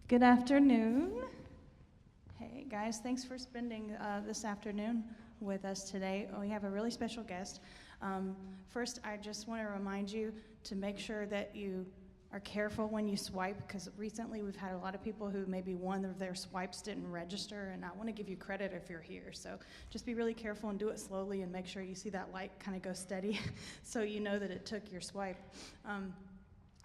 Good afternoon. Hey guys, thanks for spending this afternoon with us today. We have a really special guest. First, I just want to remind you to make sure that you are careful when you swipe, because recently we've had a lot of people who maybe one of their swipes didn't register, and I want to give you credit if you're here. So just be really careful and do it slowly, and make sure you see that light kind of go steady so you know that it took your swipe.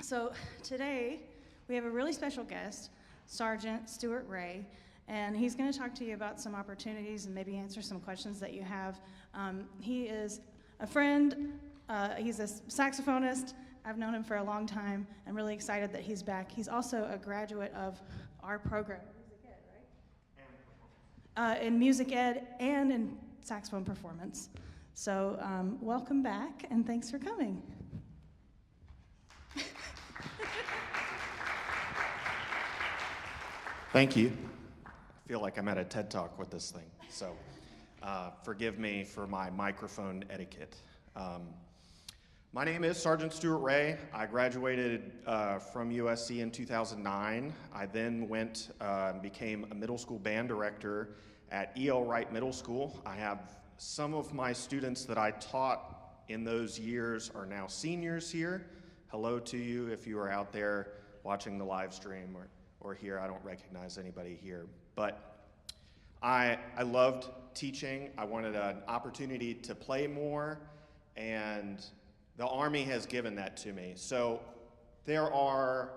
So today we have a really special guest, Sergeant Stuart Ray, and he's going to talk to you about some opportunities and maybe answer some questions that you have. He is a friend, he's a saxophonist. I've known him for a long time. I'm really excited that he's back. He's also a graduate of our program, Music Ed, right? In Music Ed and in saxophone performance. So welcome back, and thanks for coming. Thank you. I feel like I'm at a TED Talk with this thing, so forgive me for my microphone etiquette. My name is Sergeant Stuart Ray. I graduated from USC in 2009. I then went and became a middle school band director at E.L. Wright Middle School. I have some of my students that I taught in those years are now seniors here. Hello to you if you are out there watching the live stream or here. I don't recognize anybody here. But I loved teaching. I wanted an opportunity to play more, and the Army has given that to me. So there are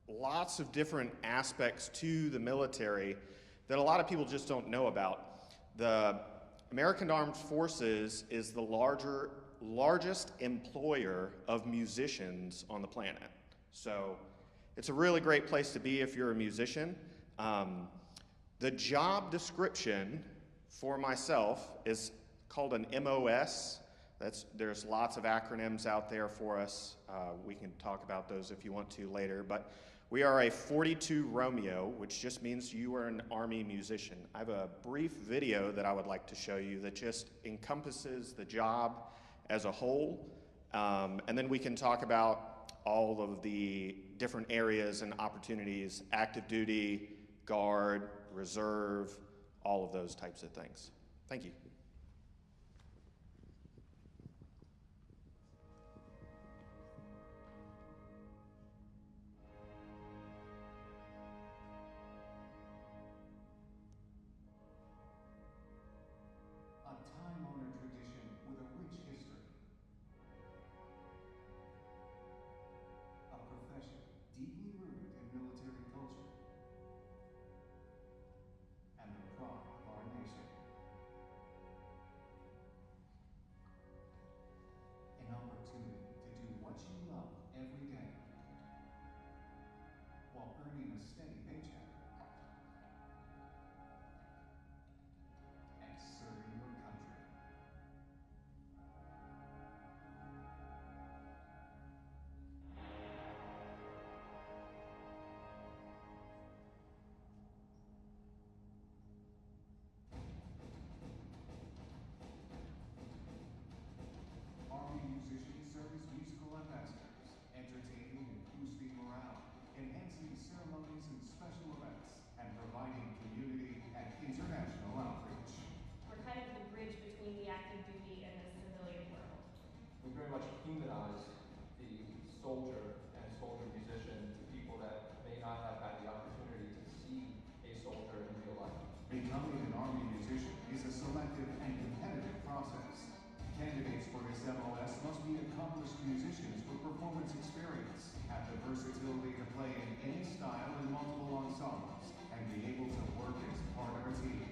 lots of different aspects to the military that a lot of people just don't know about. The American Armed Forces is the largest employer of musicians on the planet. So it's a really great place to be if you're a musician. The job description for myself is called an MOS. There's lots of acronyms out there for us. We can talk about those if you want to later. But we are a 42 Romeo, which just means you are an Army musician. I have a brief video that I would like to show you that just encompasses the job as a whole. And then we can talk about all of the different areas and opportunities, active duty, guard, reserve, all of those types of things. Thank you. Humanize the soldier and soldier musician to people that may not have had the opportunity to see a soldier in real life. Becoming an Army musician is a selective and competitive process. Candidates for this MOS must be accomplished musicians with performance experience, have the versatility to play in any style in multiple ensembles, and be able to work as part of a team.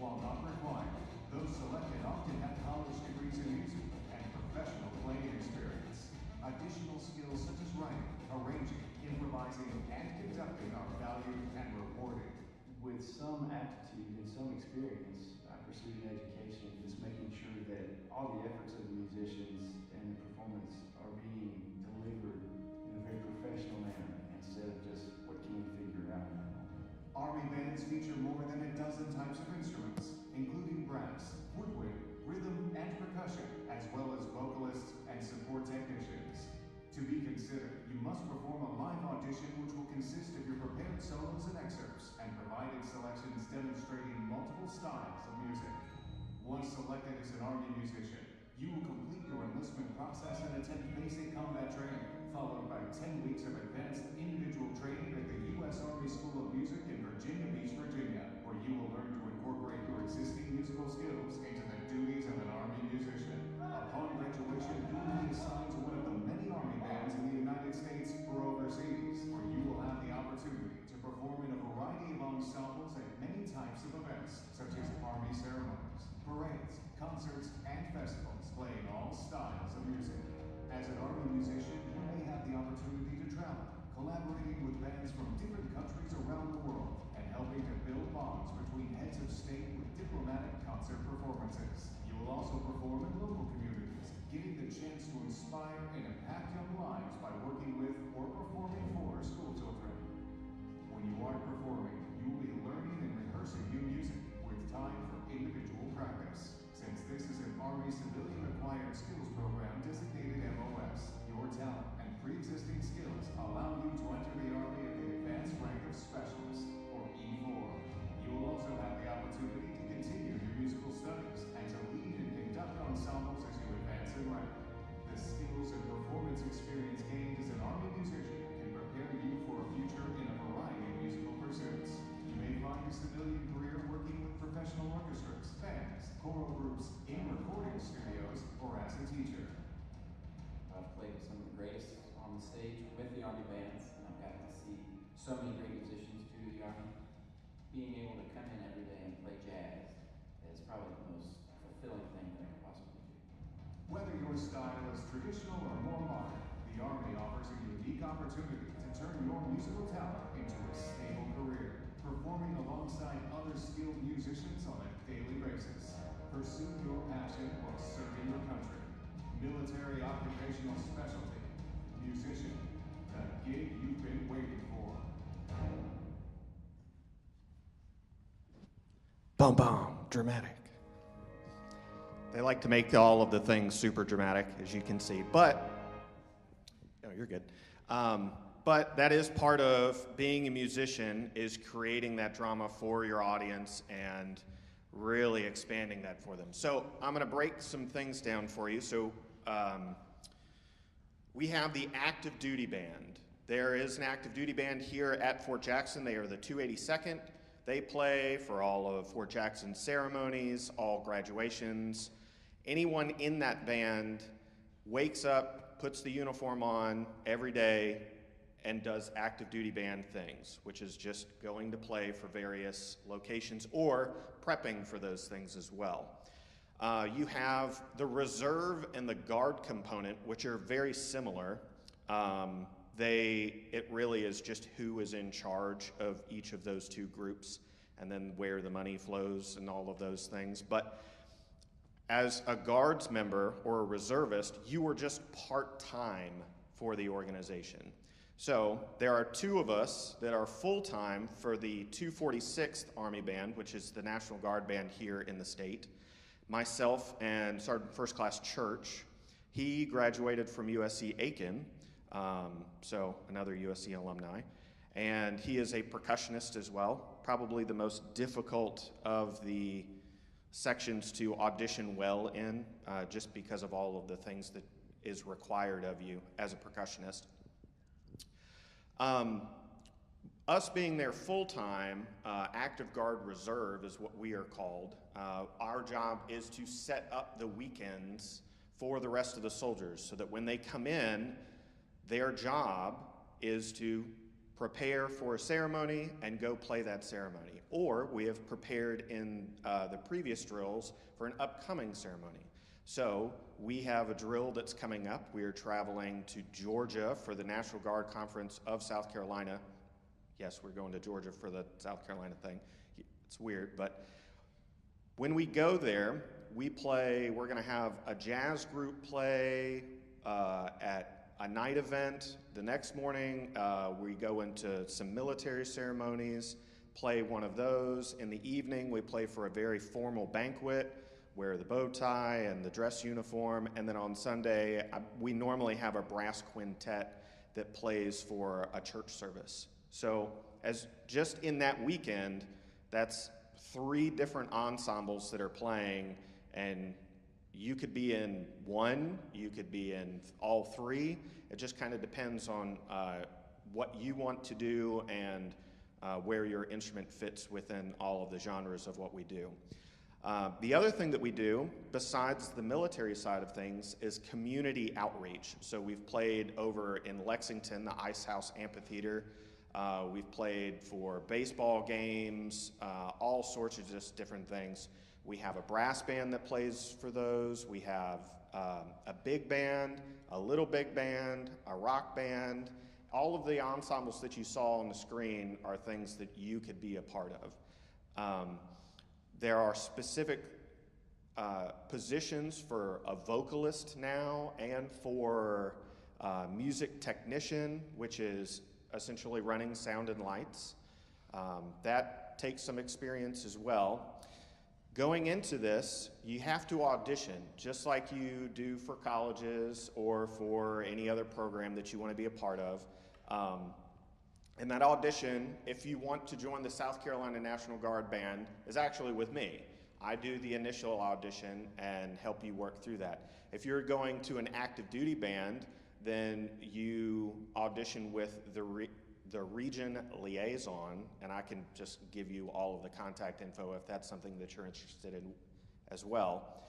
While not required, those selected often have college degrees in music and professional playing experience. Additional skills such as writing, arranging, improvising, and conducting are valued and rewarded. With some aptitude and some experience, I pursued an education just making sure that all the efforts of the musicians and the performance are being delivered in a very professional manner instead of just what can you figure out. Army bands feature more than a dozen types of instruments, including brass, woodwind, rhythm, and percussion, as well as vocalists and support technicians. To be considered, you must perform a live audition which will consist of your prepared solo styles of music. Once selected as an Army musician, you will complete your enlistment process and attend basic combat training, followed by 10 weeks of advanced individual training at the U.S. Army School of Music in Virginia Beach, Virginia, where you will learn to incorporate your existing musical skills into the duties of an Army musician. Upon graduation, you will be assigned to one of the many Army bands in the United States or overseas, where you will have the opportunity to perform in a variety of ensembles at many types of events, such as Army ceremonies, parades, concerts, and festivals, playing all styles of music. As an Army musician, you may have the opportunity to travel, collaborating with bands from different countries around the world, and helping to build bonds between heads of state with diplomatic concert performances. You will also perform in local communities, getting the chance to inspire and impact young lives by working with or performing for school children. When you are performing, you will be learning and rehearsing new music with time for individual practice. Since this is an Army Civilian Acquired Skills Program designated MOS, your talent and pre-existing skills allow you to enter the Army at the advanced rank of Specialist, or E4. You will also have the opportunity to continue your musical studies and to lead and conduct ensembles as you advance in rank. The skills and performance experience gained as an Army musician can prepare you for a future in a variety of musical pursuits. You may find a civilian career working with professional orchestras, bands, choral groups, in recording studios, or as a teacher. I've played with some of the greatest on the stage with the Army bands, and I've gotten to see so many great musicians through the Army. Being able to come in every day and play jazz is probably the most fulfilling thing that I could possibly do. Whether your style is traditional or more modern, the Army offers a unique opportunity to turn your musical talent into a stable career, performing alongside other skilled musicians on a daily basis. Pursue your passion while serving your country. Military occupational specialty. Musician. The gig you've been waiting for. Bum bum, dramatic. They like to make all of the things super dramatic, as you can see, but, oh, you're good. But that is part of being a musician, is creating that drama for your audience and really expanding that for them. So I'm going to break some things down for you. So we have the active duty band. There is an active duty band here at Fort Jackson. They are the 282nd. They play for all of Fort Jackson's ceremonies, all graduations. Anyone in that band wakes up, puts the uniform on every day, and does active duty band things, which is just going to play for various locations or prepping for those things as well. You have the reserve and the guard component, which are very similar. It really is just who is in charge of each of those two groups and then where the money flows and all of those things. But as a guards member or a reservist, you are just part-time for the organization. So there are two of us that are full-time for the 246th Army Band, which is the National Guard Band here in the state. Myself and Sergeant First Class Church. He graduated from USC Aiken, so another USC alumni. And he is a percussionist as well, probably the most difficult of the sections to audition well in, just because of all of the things that is required of you as a percussionist. Us being there full-time, active guard reserve is what we are called. Our job is to set up the weekends for the rest of the soldiers so that when they come in, their job is to prepare for a ceremony and go play that ceremony. Or we have prepared in the previous drills for an upcoming ceremony. So we have a drill that's coming up. We are traveling to Georgia for the National Guard Conference of South Carolina. Yes, we're going to Georgia for the South Carolina thing. It's weird, but when we go there, we're going to have a jazz group play at a night event. The next morning, we go into some military ceremonies, play one of those. In the evening, we play for a very formal banquet, wear the bow tie and the dress uniform, and then on Sunday, we normally have a brass quintet that plays for a church service. So as just in that weekend, that's 3 different ensembles that are playing, and you could be in one, you could be in all 3. It just kind of depends on what you want to do and where your instrument fits within all of the genres of what we do. The other thing that we do, besides the military side of things, is community outreach. So we've played over in Lexington, the Ice House Amphitheater. We've played for baseball games, all sorts of just different things. We have a brass band that plays for those. We have a big band, a little big band, a rock band. All of the ensembles that you saw on the screen are things that you could be a part of. There are specific positions for a vocalist now and for music technician, which is essentially running sound and lights. That takes some experience as well. Going into this, you have to audition, just like you do for colleges or for any other program that you want to be a part of. And that audition, if you want to join the South Carolina National Guard Band, is actually with me. I do the initial audition and help you work through that. If you're going to an active duty band, then you audition with the region liaison, and I can just give you all of the contact info if that's something that you're interested in as well.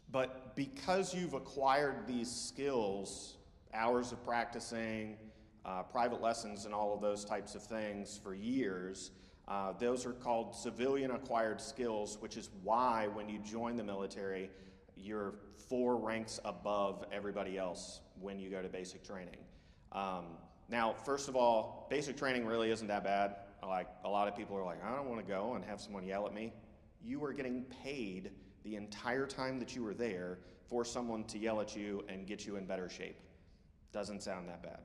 But because you've acquired these skills, hours of practicing, private lessons and all of those types of things for years, those are called civilian acquired skills, which is why when you join the military, you're 4 ranks above everybody else when you go to basic training. Now, first of all, basic training really isn't that bad. Like, a lot of people are like, I don't want to go and have someone yell at me. You are getting paid the entire time that you were there for someone to yell at you and get you in better shape. Doesn't sound that bad.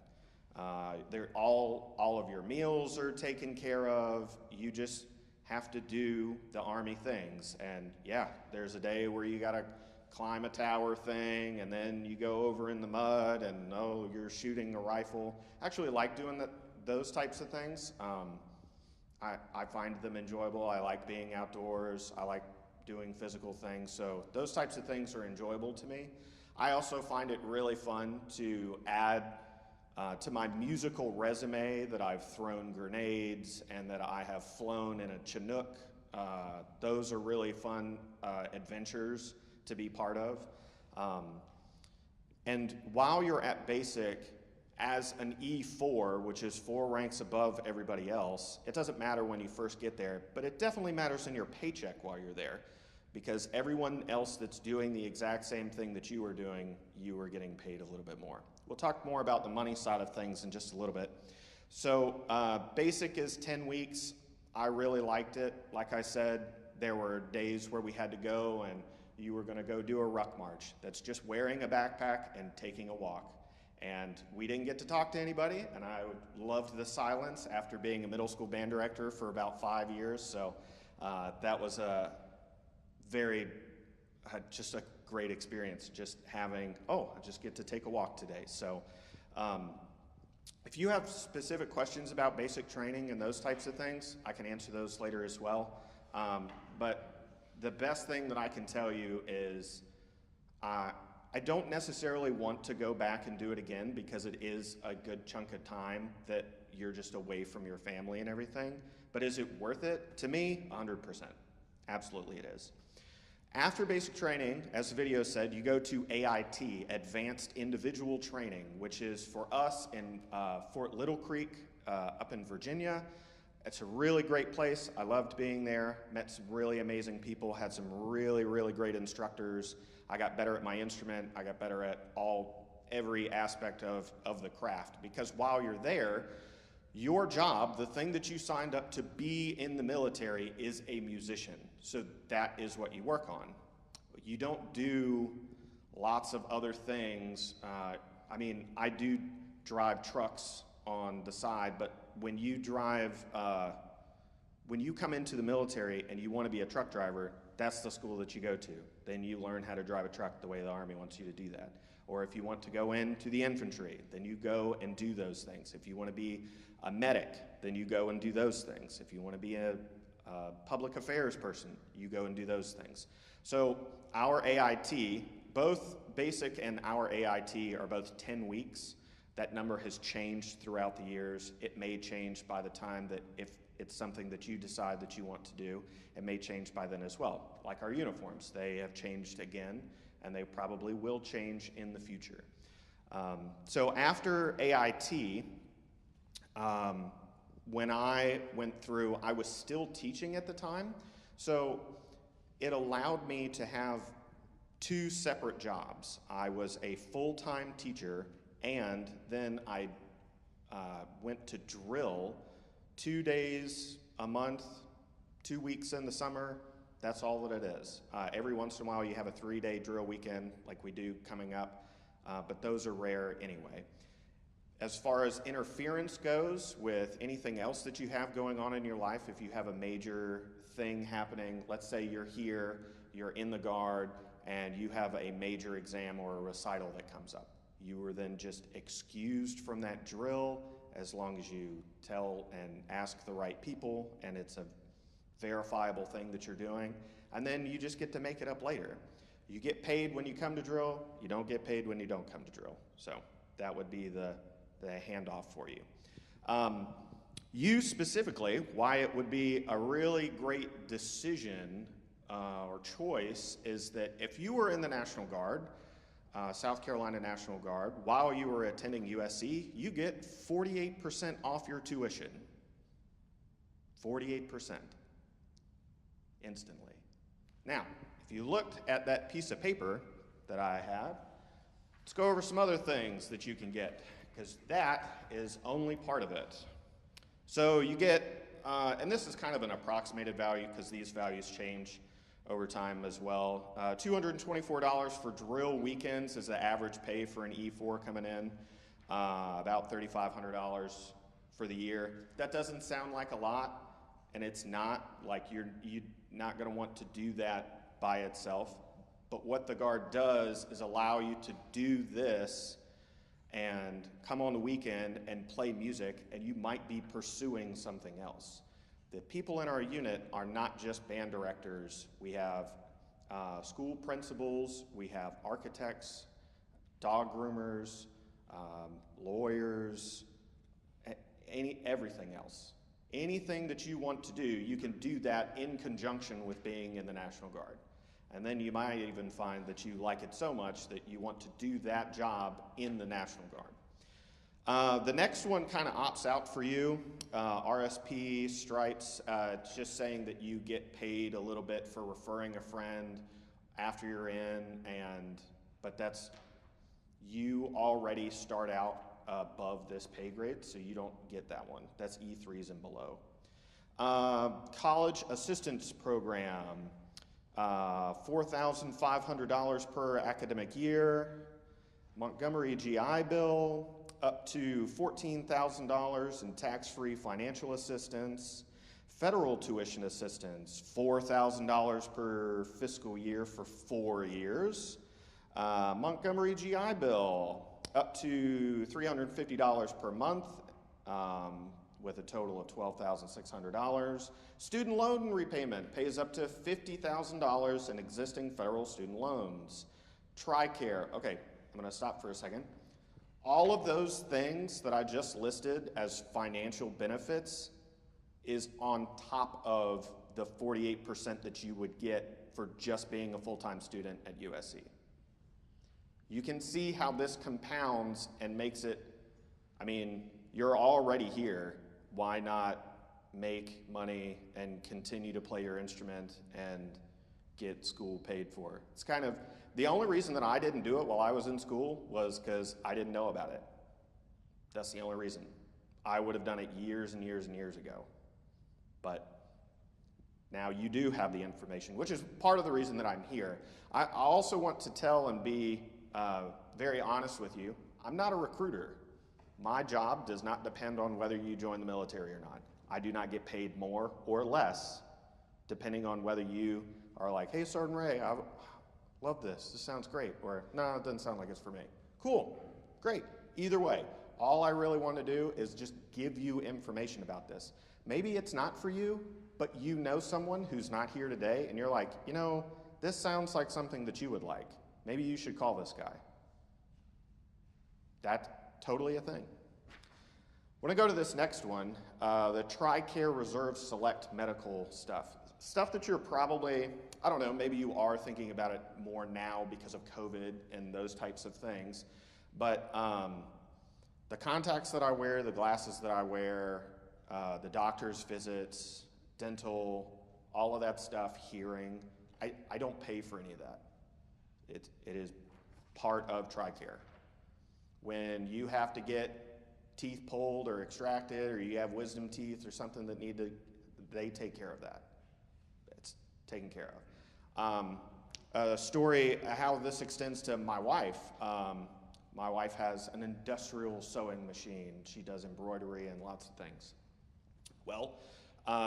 All of your meals are taken care of. You just have to do the Army things. And yeah, there's a day where you gotta climb a tower thing, and then you go over in the mud, and you're shooting a rifle. I actually like doing those types of things. I find them enjoyable. I like being outdoors. I like doing physical things. So those types of things are enjoyable to me. I also find it really fun to add to my musical resume that I've thrown grenades and that I have flown in a Chinook. Those are really fun adventures to be part of. And while you're at basic, as an E4, which is 4 ranks above everybody else, it doesn't matter when you first get there, but it definitely matters in your paycheck while you're there, because everyone else that's doing the exact same thing that you are doing, you are getting paid a little bit more. We'll talk more about the money side of things in just a little bit. So basic is 10 weeks. I really liked it. Like I said, there were days where we had to go and you were going to go do a ruck march. That's just wearing a backpack and taking a walk. And we didn't get to talk to anybody, and I loved the silence after being a middle school band director for about 5 years. So that was just a great experience, just having, I just get to take a walk today. So if you have specific questions about basic training and those types of things, I can answer those later as well. But the best thing that I can tell you is I don't necessarily want to go back and do it again, because it is a good chunk of time that you're just away from your family and everything. But is it worth it? To me, 100%. Absolutely it is. After basic training, as the video said, you go to AIT, Advanced Individual Training, which is for us in Fort Little Creek up in Virginia. It's a really great place. I loved being there, met some really amazing people, had some really, really great instructors. I got better at my instrument. I got better at every aspect of the craft, because while you're there, your job, the thing that you signed up to be in the military, is a musician. So that is what you work on. You don't do lots of other things. I do drive trucks on the side, but when you come into the military and you want to be a truck driver, that's the school that you go to. Then you learn how to drive a truck the way the Army wants you to do that. Or if you want to go into the infantry, then you go and do those things. If you want to be a medic, then you go and do those things. If you want to be a public affairs person, you go and do those things. So our AIT, both basic and our AIT are both 10 weeks. That number has changed throughout the years. It may change by the time that, if it's something that you decide that you want to do, it may change by then as well. Like our uniforms, they have changed again, and they probably will change in the future. So after AIT, when I went through, I was still teaching at the time, so it allowed me to have 2 separate jobs. I was a full-time teacher, and then I went to drill 2 days a month, 2 weeks in the summer. That's all that it is. Every once in a while you have a 3-day drill weekend like we do coming up, but those are rare anyway. As far as interference goes with anything else that you have going on in your life, if you have a major thing happening, let's say you're here, you're in the Guard, and you have a major exam or a recital that comes up. You are then just excused from that drill as long as you tell and ask the right people, and it's a verifiable thing that you're doing, and then you just get to make it up later. You get paid when you come to drill, you don't get paid when you don't come to drill. So that would be the handoff for you. You specifically, why it would be a really great decision or choice is that if you were in the National Guard, South Carolina National Guard, while you were attending USC, you get 48% off your tuition. 48%. Instantly. Now, if you looked at that piece of paper that I had, let's go over some other things that you can get, because that is only part of it. So you get, and this is kind of an approximated value because these values change over time as well. $224 for drill weekends is the average pay for an E4 coming in. About $3,500 for the year. That doesn't sound like a lot, and it's not. Like you're not going to want to do that by itself. But what the Guard does is allow you to do this and come on the weekend and play music, and you might be pursuing something else. The people in our unit are not just band directors. We have school principals, we have architects, dog groomers, lawyers, everything else. Anything that you want to do, you can do that in conjunction with being in the National Guard. And then you might even find that you like it so much that you want to do that job in the National Guard. The next one kind of opts out for you. RSP, stripes, it's just saying that you get paid a little bit for referring a friend after you're in, but that's, you already start out above this pay grade, so you don't get that one. That's E3s and below. College assistance program. $4,500 per academic year. Montgomery GI Bill, up to $14,000 in tax-free financial assistance. Federal tuition assistance, $4,000 per fiscal year for 4 years. Montgomery GI Bill, up to $350 per month, with a total of $12,600. Student loan repayment pays up to $50,000 in existing federal student loans. TRICARE, okay, I'm gonna stop for a second. All of those things that I just listed as financial benefits is on top of the 48% that you would get for just being a full-time student at USC. You can see how this compounds and makes it, I mean, you're already here. Why not make money and continue to play your instrument and get school paid for? It's kind of, the only reason that I didn't do it while I was in school was because I didn't know about it. That's the only reason. I would have done it years and years and years ago. But now you do have the information, which is part of the reason that I'm here. I also want to tell and be very honest with you. I'm not a recruiter. My job does not depend on whether you join the military or not. I do not get paid more or less depending on whether you are like, hey, Sergeant Ray, I love this. This sounds great. Or, no, it doesn't sound like it's for me. Cool. Great. Either way, all I really want to do is just give you information about this. Maybe it's not for you. but you know someone who's not here today, and you're like, you know, this sounds like something that you would like. Maybe you should call this guy. That's totally a thing. When I go to this next one, the TRICARE Reserve Select medical stuff. Stuff that you're probably, I don't know, maybe you are thinking about it more now because of COVID and those types of things. But the contacts that I wear, the glasses that I wear, the doctor's visits, dental, all of that stuff, hearing, I don't pay for any of that. It is part of TRICARE. When you have to get teeth pulled or extracted, or you have wisdom teeth or something that they take care of that. It's taken care of. A story how this extends to my wife. My wife has an industrial sewing machine. She does embroidery and lots of things. Well,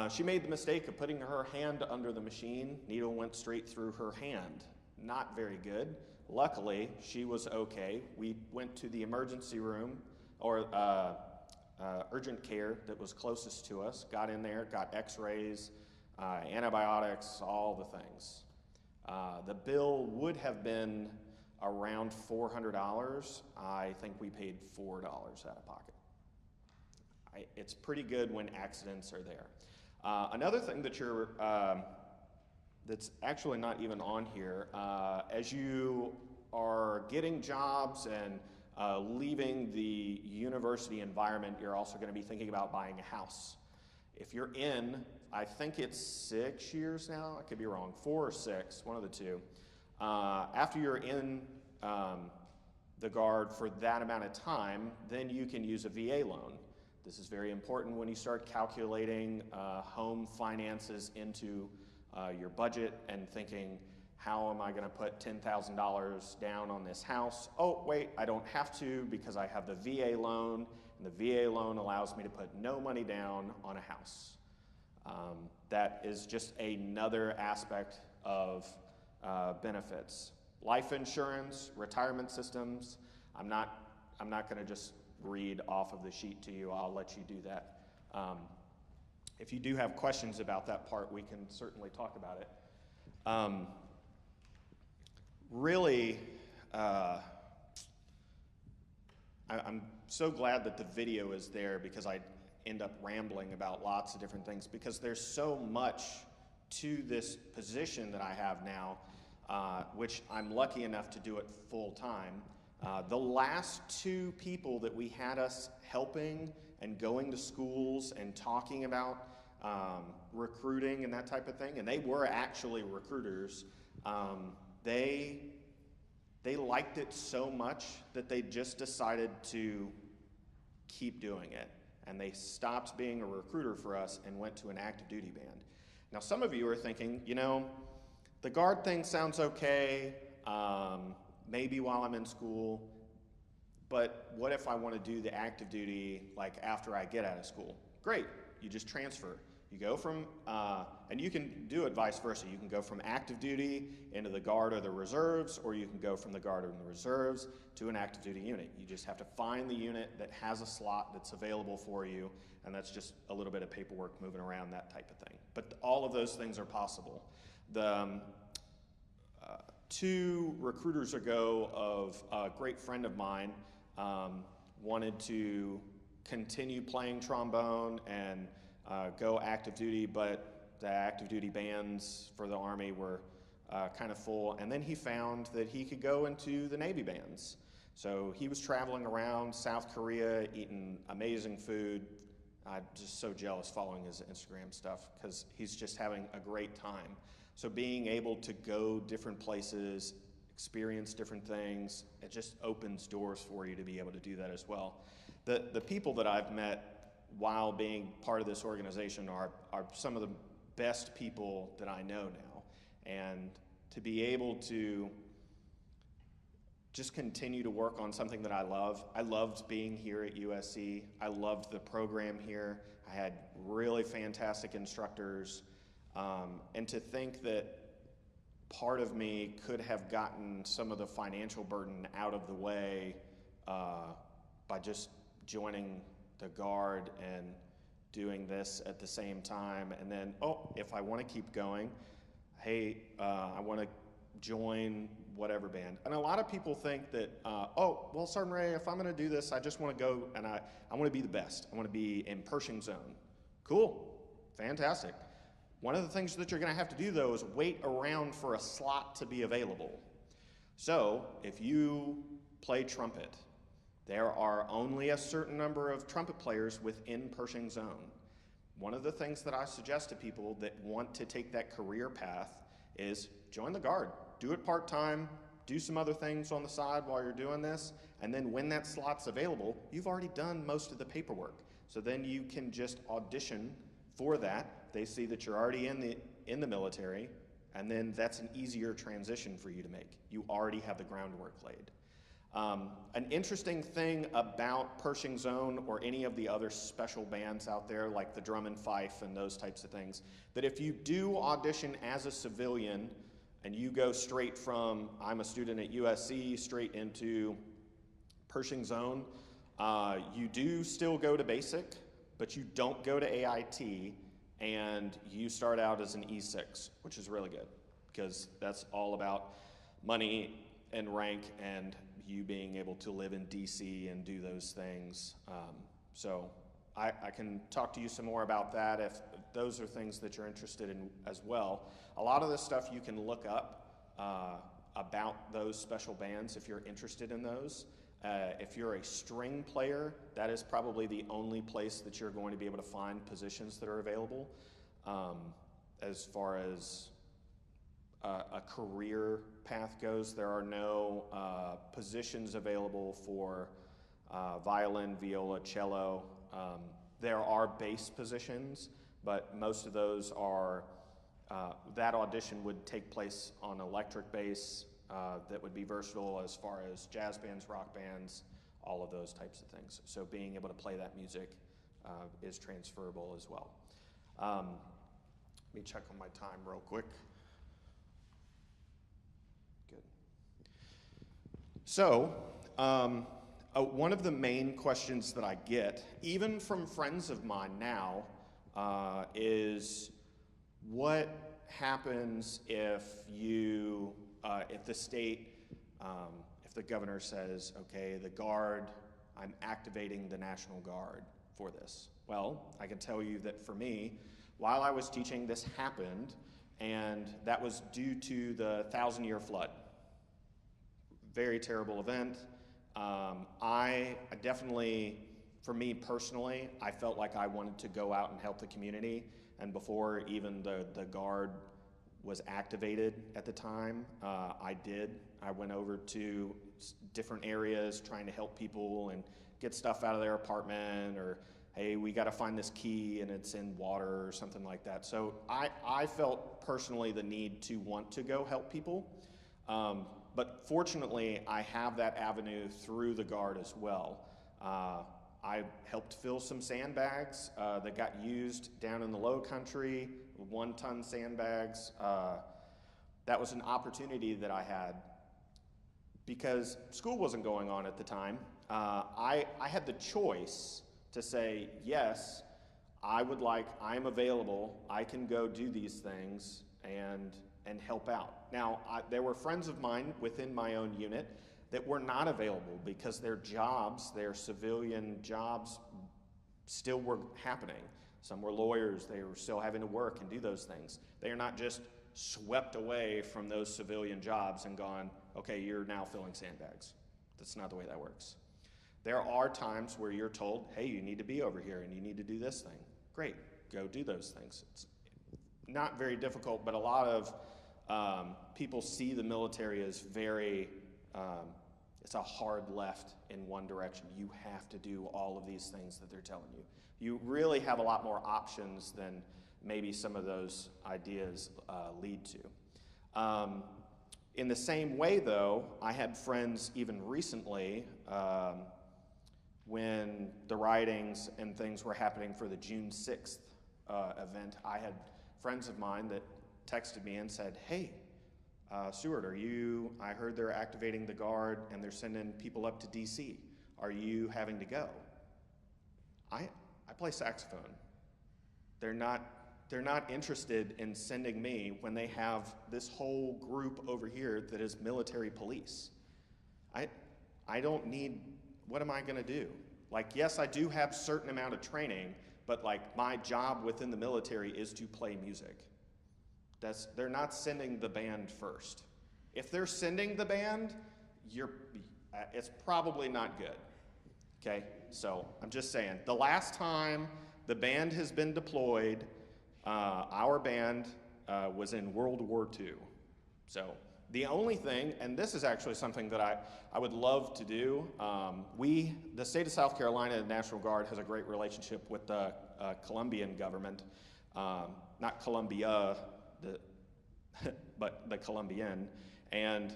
she made the mistake of putting her hand under the machine. Needle went straight through her hand. Not very good. Luckily, she was okay. We went to the emergency room, or urgent care that was closest to us, got in there, got x-rays, antibiotics, all the things. The bill would have been around $400. I think we paid $4 out of pocket. It's pretty good when accidents are there. Another thing that that's actually not even on here, as you are getting jobs and leaving the university environment, you're also going to be thinking about buying a house. If you're in, I think it's 6 years now, I could be wrong, 4 or 6, one of the two. After you're in the Guard for that amount of time, then you can use a VA loan. This is very important when you start calculating home finances into your budget and thinking, how am I going to put $10,000 down on this house? Oh, wait, I don't have to because I have the VA loan, and the VA loan allows me to put no money down on a house. That is just another aspect of benefits. Life insurance, retirement systems. I'm not going to just read off of the sheet to you. I'll let you do that. If you do have questions about that part, we can certainly talk about it. Really, I'm so glad that the video is there because I end up rambling about lots of different things because there's so much to this position that I have now, which I'm lucky enough to do it full time. The last 2 people that we had us helping and going to schools and talking about recruiting and that type of thing, and they were actually recruiters, they liked it so much that they just decided to keep doing it. And they stopped being a recruiter for us and went to an active duty band. Now, some of you are thinking, you know, the Guard thing sounds okay, maybe while I'm in school, but what if I want to do the active duty like after I get out of school? Great, you just transfer. You go from, and you can do it vice versa. You can go from active duty into the Guard or the reserves, or you can go from the Guard or the reserves to an active duty unit. You just have to find the unit that has a slot that's available for you, and that's just a little bit of paperwork moving around, that type of thing. But all of those things are possible. The 2 recruiters ago of a great friend of mine wanted to continue playing trombone and go active duty, but the active duty bands for the Army were kind of full. And then he found that he could go into the Navy bands. So he was traveling around South Korea, eating amazing food. I'm just so jealous following his Instagram stuff because he's just having a great time. So being able to go different places, experience different things, it just opens doors for you to be able to do that as well. The people that I've met while being part of this organization are some of the best people that I know now. And to be able to just continue to work on something that I love. I loved being here at USC. I loved the program here. I had really fantastic instructors. And to think that part of me could have gotten some of the financial burden out of the way by just joining the Guard and doing this at the same time, and then, oh, if I want to keep going, hey, I want to join whatever band. And a lot of people think that, oh, well, Sergeant Ray, if I'm going to do this, I just want to go and I want to be the best. I want to be in Pershing Zone. Cool. Fantastic. One of the things that you're going to have to do, though, is wait around for a slot to be available. So if you play trumpet, there are only a certain number of trumpet players within Pershing Zone. One of the things that I suggest to people that want to take that career path is join the Guard. Do it part-time, do some other things on the side while you're doing this, and then when that slot's available, you've already done most of the paperwork. So then you can just audition for that. They see that you're already in the military, and then that's an easier transition for you to make. You already have the groundwork laid. An interesting thing about Pershing Zone or any of the other special bands out there, like the drum and fife and those types of things, that if you do audition as a civilian and you go straight from, I'm a student at USC, straight into Pershing Zone, you do still go to basic, but you don't go to AIT, and you start out as an E6, which is really good, because that's all about money and rank and you being able to live in DC and do those things. So I can talk to you some more about that if those are things that you're interested in as well. A lot of this stuff you can look up about those special bands if you're interested in those. If you're a string player, that is probably the only place that you're going to be able to find positions that are available. As far as a career path goes, there are no positions available for violin, viola, cello. There are bass positions, but most of those are, that audition would take place on electric bass that would be versatile as far as jazz bands, rock bands, all of those types of things. So being able to play that music is transferable as well. Let me check on my time real quick. Good. So, one of the main questions that I get, even from friends of mine now, is what happens if you, if the state, if the governor says, okay, the Guard, I'm activating the National Guard for this. Well, I can tell you that for me, while I was teaching, this happened, and that was due to the 1,000-year flood. Very terrible event. I definitely, for me personally, I felt like I wanted to go out and help the community, and before even the Guard was activated at the time, I did. I went over to different areas trying to help people and get stuff out of their apartment, or hey, we got to find this key and it's in water or something like that. So I felt personally the need to want to go help people. But fortunately, I have that avenue through the Guard as well. I helped fill some sandbags that got used down in the low country, 1-ton sandbags. That was an opportunity that I had because school wasn't going on at the time. I had the choice to say, yes, I'm available, I can go do these things and help out. Now, there were friends of mine within my own unit that were not available because their jobs, their civilian jobs, still were happening. Some were lawyers, they were still having to work and do those things. They are not just swept away from those civilian jobs and gone, okay, you're now filling sandbags. That's not the way that works. There are times where you're told, hey, you need to be over here and you need to do this thing. Great, go do those things. It's not very difficult, but a lot of people see the military as very, it's a hard left in one direction. You have to do all of these things that they're telling you. You really have a lot more options than maybe some of those ideas lead to. In the same way, though, I had friends even recently when the riotings and things were happening for the June 6th event. I had friends of mine that texted me and said, hey, Stuart, I heard they're activating the Guard and they're sending people up to DC. Are you having to go? I play saxophone. They're not interested in sending me when they have this whole group over here that is military police. I don't need, what am I gonna do? Like, yes, I do have certain amount of training, but like my job within the military is to play music. They're not sending the band first. If they're sending the band, it's probably not good, okay? So I'm just saying, the last time the band has been deployed, our band was in World War II. So the only thing, and this is actually something that I would love to do, the state of South Carolina, the National Guard, has a great relationship with the Colombian government, not Colombia, but the Colombian. And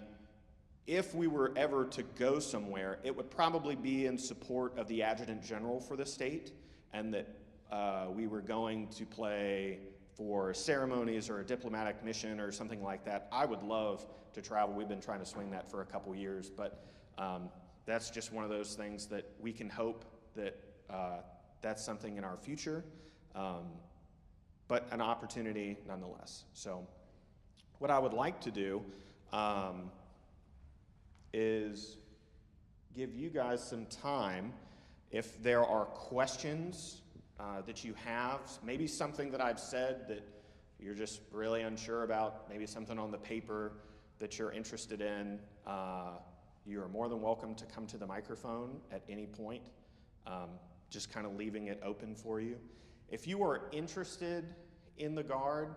if we were ever to go somewhere, it would probably be in support of the Adjutant General for the state, and that we were going to play for ceremonies or a diplomatic mission or something like that. I would love to travel. We've been trying to swing that for a couple years, but that's just one of those things that we can hope that that's something in our future, but an opportunity nonetheless. So what I would like to do is give you guys some time. If there are questions that you have, maybe something that I've said that you're just really unsure about, maybe something on the paper that you're interested in, you are more than welcome to come to the microphone at any point, just kind of leaving it open for you. If you are interested in the Guard,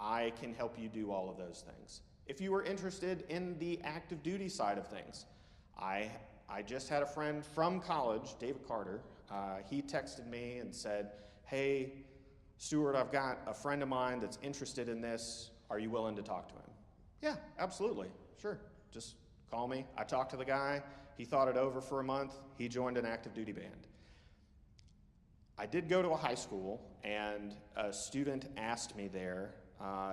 I can help you do all of those things. If you are interested in the active duty side of things, I just had a friend from college, David Carter. He texted me and said, "Hey, Stuart, I've got a friend of mine that's interested in this. Are you willing to talk to him?" Yeah, absolutely, sure. Just call me. I talked to the guy. He thought it over for a month. He joined an active duty band. I did go to a high school, and a student asked me there,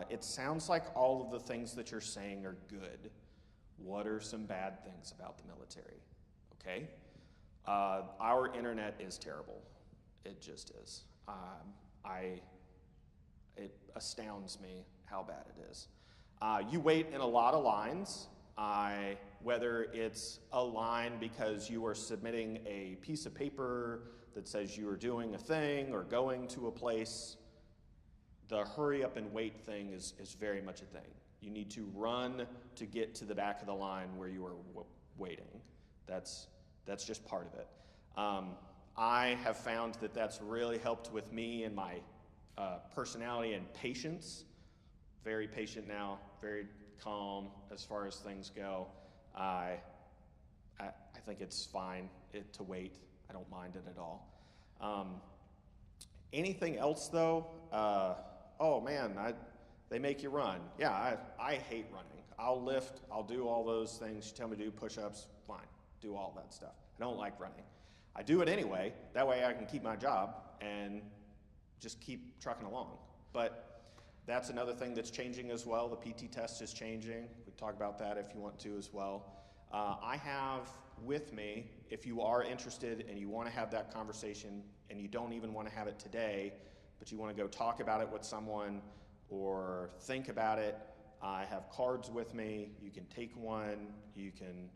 it sounds like all of the things that you're saying are good. What are some bad things about the military? Okay? Our internet is terrible. It just is. It astounds me how bad it is. You wait in a lot of lines, whether it's a line because you are submitting a piece of paper that says you are doing a thing or going to a place. The hurry up and wait thing is very much a thing. You need to run to get to the back of the line where you are waiting. That's just part of it. I have found that that's really helped with me and my personality and patience. Very patient now, very calm as far as things go. I think it's fine to wait. I don't mind it at all. Anything else though? Oh man, they make you run. Yeah, I hate running. I'll lift, I'll do all those things. You tell me to do push-ups, fine, do all that stuff. I don't like running. I do it anyway, that way I can keep my job and just keep trucking along. But that's another thing that's changing as well. The PT test is changing. We talk about that if you want to as well. I have with me, if you are interested and you want to have that conversation and you don't even want to have it today, but you want to go talk about it with someone or think about it, I have cards with me. You can take one. You can,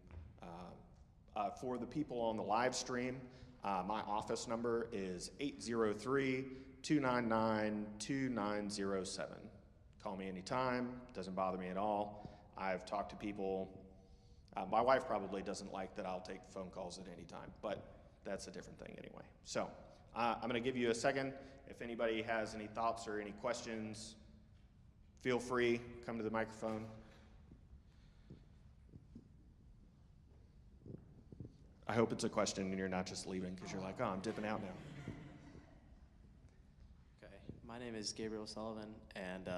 for the people on the live stream, my office number is 803-299-2907. Call me anytime. Doesn't bother me at all. I've talked to people. My wife probably doesn't like that I'll take phone calls at any time, but that's a different thing anyway. So I'm going to give you a second. If anybody has any thoughts or any questions, feel free, come to the microphone. I hope it's a question and you're not just leaving because you're like, oh, I'm dipping out now. Okay, my name is Gabriel Sullivan, and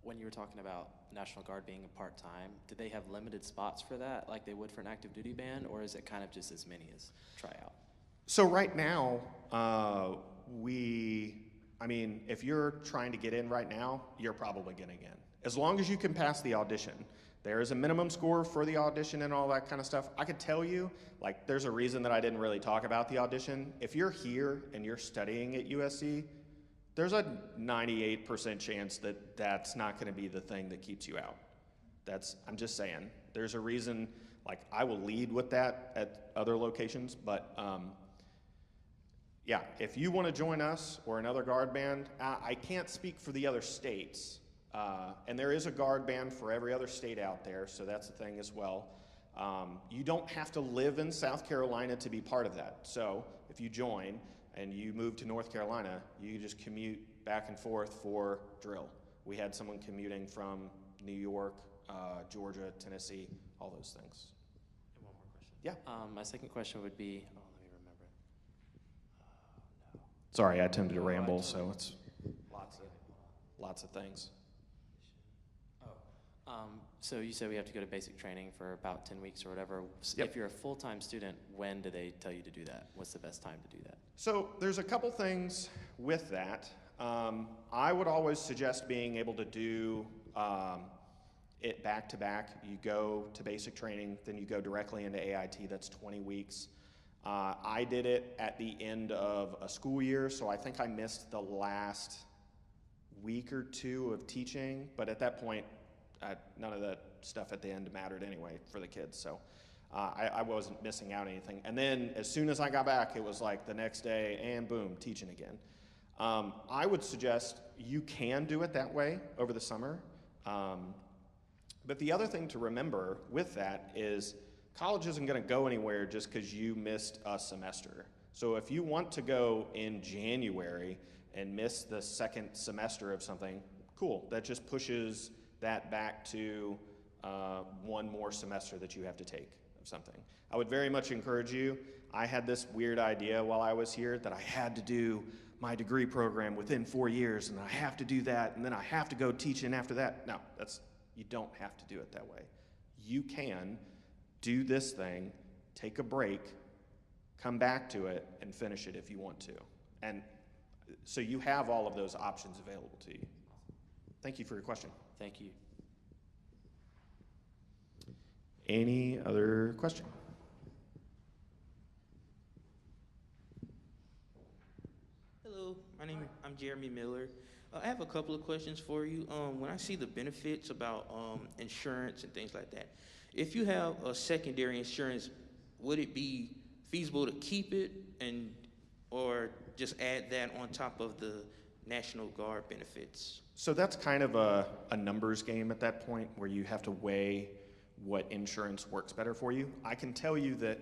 when you were talking about National Guard being a part-time, do they have limited spots for that like they would for an active duty band, or is it kind of just as many as tryout? So right now, if you're trying to get in right now, you're probably getting in. As long as you can pass the audition. There is a minimum score for the audition and all that kind of stuff. I could tell you, like, there's a reason that I didn't really talk about the audition. If you're here and you're studying at USC, There's a 98% chance that that's not going to be the thing that keeps you out. I'm just saying. There's a reason, like, I will lead with that at other locations, but yeah, if you want to join us or another guard band, I can't speak for the other states, and there is a guard band for every other state out there, so that's a thing as well. You don't have to live in South Carolina to be part of that. So if you join and you move to North Carolina, you just commute back and forth for drill. We had someone commuting from New York, Georgia, Tennessee, all those things. And one more question. Yeah. My second question would be, let me remember. No. Sorry, I tended to ramble, so it's lots of things. So you said we have to go to basic training for about 10 weeks or whatever. Yep. If you're a full-time student, when do they tell you to do that? What's the best time to do that? So there's a couple things with that. I would always suggest being able to do it back to back. You go to basic training, then you go directly into AIT. That's 20 weeks. I did it at the end of a school year, so I think I missed the last week or two of teaching, but at that point, none of that stuff at the end mattered anyway for the kids, so I wasn't missing out anything. And then as soon as I got back, it was like the next day, and boom, teaching again. I would suggest you can do it that way over the summer. But the other thing to remember with that is college isn't going to go anywhere just because you missed a semester. So if you want to go in January and miss the second semester of something, cool. That just pushes that back to one more semester that you have to take of something. I would very much encourage you. I had this weird idea while I was here that I had to do my degree program within 4 years, and I have to do that, and then I have to go teaching after that. No, you don't have to do it that way. You can do this thing, take a break, come back to it, and finish it if you want to. And so you have all of those options available to you. Thank you for your question. Thank you. Any other question? Hello, I'm Jeremy Miller. I have a couple of questions for you. When I see the benefits about insurance and things like that, if you have a secondary insurance, would it be feasible to keep it or just add that on top of the National Guard benefits? So that's kind of a numbers game at that point where you have to weigh what insurance works better for you. I can tell you that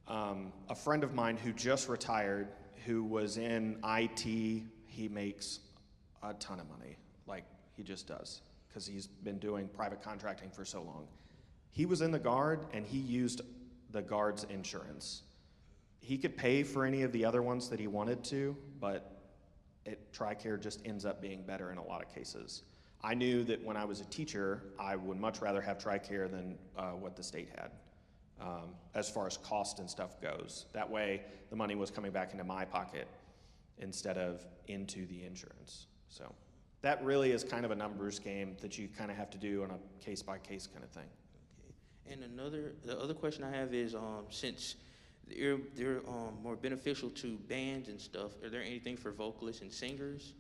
a friend of mine who just retired, who was in IT, he makes a ton of money. Like, he just does, because he's been doing private contracting for so long. He was in the Guard, and he used the Guard's insurance. He could pay for any of the other ones that he wanted to, but TRICARE just ends up being better in a lot of cases. I knew that when I was a teacher, I would much rather have TRICARE than what the state had, as far as cost and stuff goes. That way, the money was coming back into my pocket instead of into the insurance. So that really is kind of a numbers game that you kind of have to do on a case-by-case kind of thing. Okay. And the other question I have is, since they're more beneficial to bands and stuff, are there anything for vocalists and singers?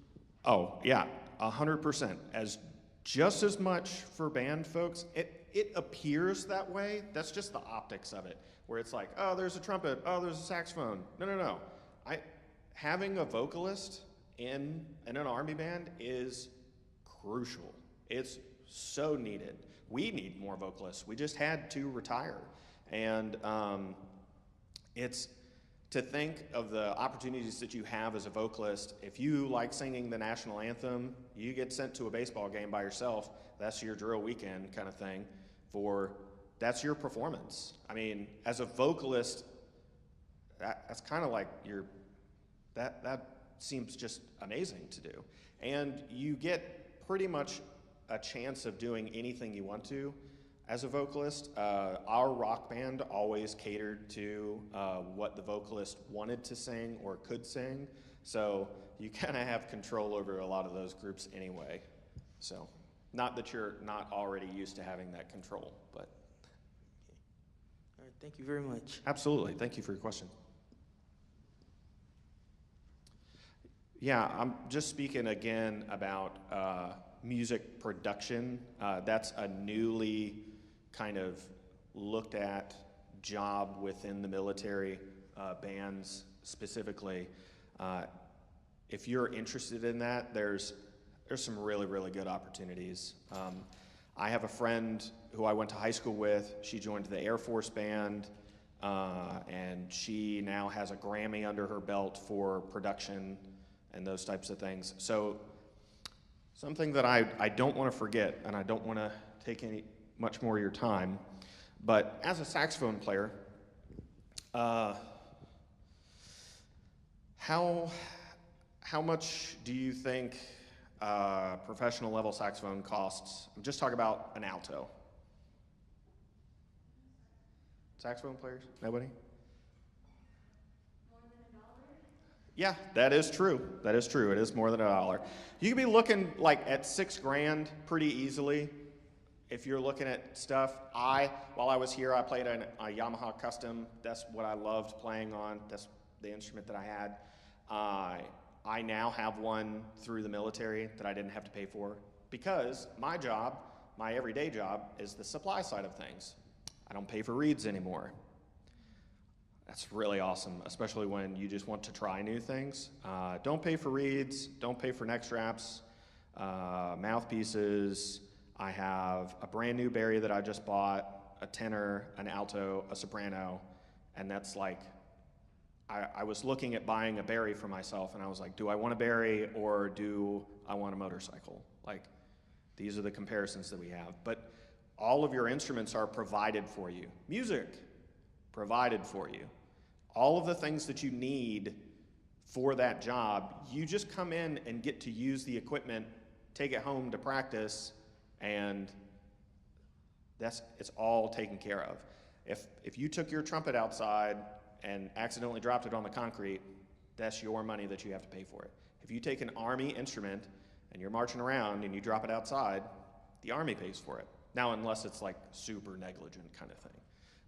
Oh, yeah, 100%. Just as much for band folks. It appears that way. That's just the optics of it, where it's like, oh, there's a trumpet, oh, there's a saxophone. No. Having a vocalist in an Army band is crucial. It's so needed. We need more vocalists. We just had 2 retire. And it's to think of the opportunities that you have as a vocalist. If you like singing the national anthem, you get sent to a baseball game by yourself. That's your drill weekend kind of thing. That's your performance. I mean, as a vocalist, that's kind of like that seems just amazing to do. And you get pretty much a chance of doing anything you want to. As a vocalist, our rock band always catered to what the vocalist wanted to sing or could sing, so you kind of have control over a lot of those groups anyway. So, not that you're not already used to having that control, but. All right, thank you very much. Absolutely, thank you for your question. Yeah, I'm just speaking again about music production. That's a newly kind of looked at job within the military, bands specifically. If you're interested in that, there's some really, really good opportunities. I have a friend who I went to high school with. She joined the Air Force Band, and she now has a Grammy under her belt for production and those types of things. So something that I don't want to forget, and I don't want to take much more of your time, but as a saxophone player, how much do you think professional level saxophone costs? I'm just talking about an alto. Saxophone players? Nobody? More than $1? Yeah, that is true. That is true. It is more than $1. You could be looking like at $6 grand pretty easily if you're looking at stuff. While I was here, I played a Yamaha Custom. That's what I loved playing on. That's the instrument that I had. I now have one through the military that I didn't have to pay for because my job, my everyday job, is the supply side of things. I don't pay for reeds anymore. That's really awesome, especially when you just want to try new things. Don't pay for reeds, don't pay for neck straps, mouthpieces. I have a brand new Barry that I just bought, a tenor, an alto, a soprano, and that's like, I was looking at buying a Barry for myself, and I was like, do I want a Barry or do I want a motorcycle? Like, these are the comparisons that we have. But all of your instruments are provided for you. Music, provided for you. All of the things that you need for that job, you just come in and get to use the equipment, take it home to practice, and it's all taken care of. If you took your trumpet outside and accidentally dropped it on the concrete, that's your money that you have to pay for it. If you take an Army instrument and you're marching around and you drop it outside, the Army pays for it. Now, unless it's like super negligent kind of thing,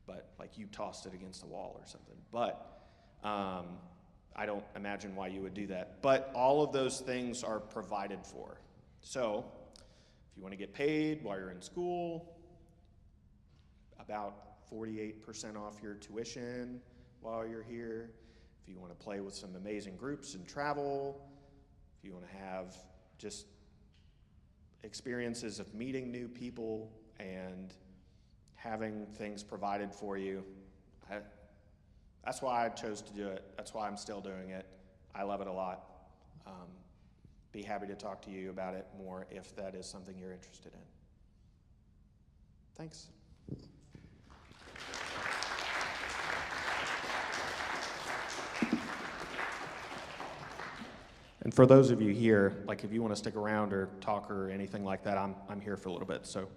but like you tossed it against the wall or something. But I don't imagine why you would do that. But all of those things are provided for. So if you want to get paid while you're in school, about 48% off your tuition while you're here. If you want to play with some amazing groups and travel, if you want to have just experiences of meeting new people and having things provided for you, that's why I chose to do it. That's why I'm still doing it. I love it a lot. Be happy to talk to you about it more if that is something you're interested in. Thanks. And for those of you here, like if you want to stick around or talk or anything like that, I'm here for a little bit, so